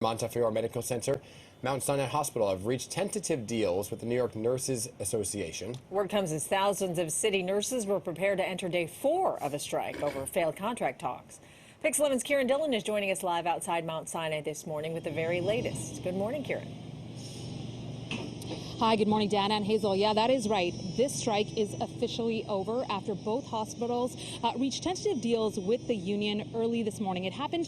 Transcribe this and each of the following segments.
Montefiore Medical Center, Mount Sinai Hospital have reached tentative deals with the New York Nurses Association. Word comes as thousands of city nurses were prepared to enter day 4 of a strike over failed contract talks. Pix 11's Kieran Dillon is joining us live outside Mount Sinai this morning with the very latest. Good morning, Kieran. Hi, good morning, Dana and Hazel. Yeah, that is right. This strike is officially over after both hospitals reached tentative deals with the union early this morning. It happened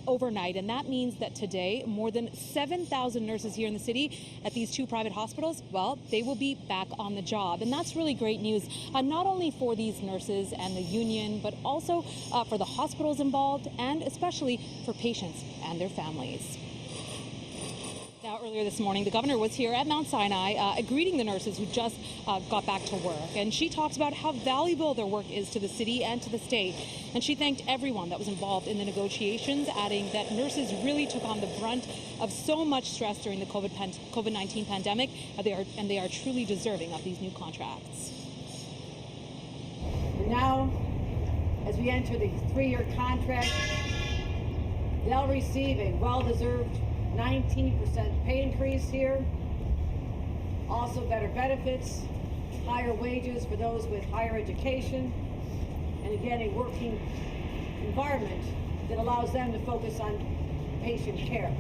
overnight, and that means that today more than 7,000 nurses here in the city at these two private hospitals, well, they will be back on the job. And that's really great news, not only for these nurses and the union, but also for the hospitals involved and especially for patients and their families. Now, earlier this morning, the governor was here at Mount Sinai greeting the nurses who just got back to work. And she talked about how valuable their work is to the city and to the state. And she thanked everyone that was involved in the negotiations, adding that nurses really took on the brunt of so much stress during the COVID-19 pandemic, and they are truly deserving of these new contracts. And now, as we enter the 3-year contract, they'll receive a well-deserved 19% pay increase here, also better benefits, higher wages for those with higher education, and again, a working environment that allows them to focus on patient care.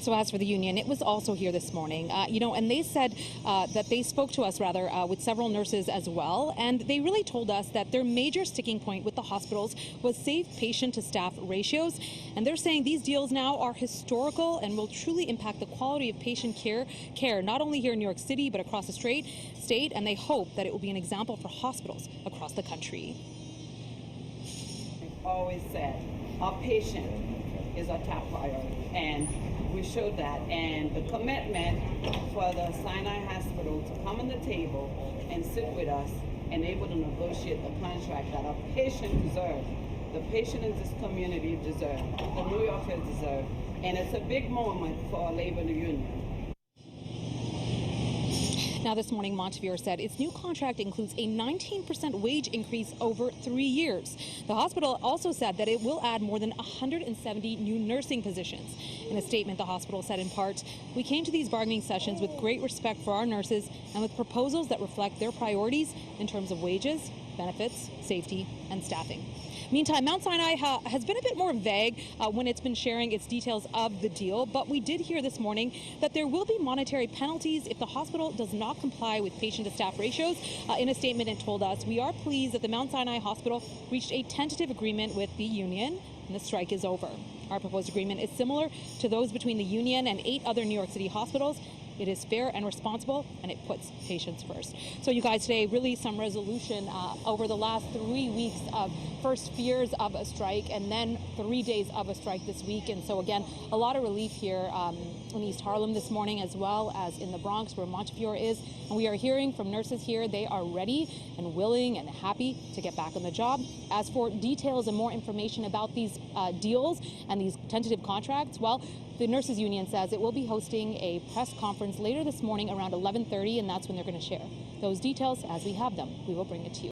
So as for the union, it was also here this morning, and they said that they spoke to us with several nurses as well. And they really told us that their major sticking point with the hospitals was safe patient to staff ratios. And they're saying these deals now are historical and will truly impact the quality of patient care, not only here in New York City, but across the state. And they hope that it will be an example for hospitals across the country. I've always said our patient is our top priority, and we showed that, and the commitment for the Sinai Hospital to come on the table and sit with us and able to negotiate the contract that our patient deserves, the patient in this community deserve, the New Yorkers deserve, and it's a big moment for our labor union. Now, this morning, Montefiore said its new contract includes a 19% wage increase over 3 years. The hospital also said that it will add more than 170 new nursing positions. In a statement, the hospital said in part, "We came to these bargaining sessions with great respect for our nurses and with proposals that reflect their priorities in terms of wages, benefits, safety, and staffing." Meantime, Mount Sinai has been a bit more vague when it's been sharing its details of the deal, but we did hear this morning that there will be monetary penalties if the hospital does not comply with patient-to-staff ratios. In a statement, it told us, "We are pleased that the Mount Sinai Hospital reached a tentative agreement with the union, and the strike is over. Our proposed agreement is similar to those between the union and 8 other New York City hospitals. It is fair and responsible, and it puts patients first." So you guys, today, really some resolution over the last 3 weeks of first fears of a strike and then 3 days of a strike this week. And so again, a lot of relief here in East Harlem this morning, as well as in the Bronx where Montefiore is. And we are hearing from nurses here, they are ready and willing and happy to get back on the job. As for details and more information about these deals and these tentative contracts, well, the nurses union says it will be hosting a press conference later this morning around 11:30, and that's when they're going to share those details. As we have them, we will bring it to you.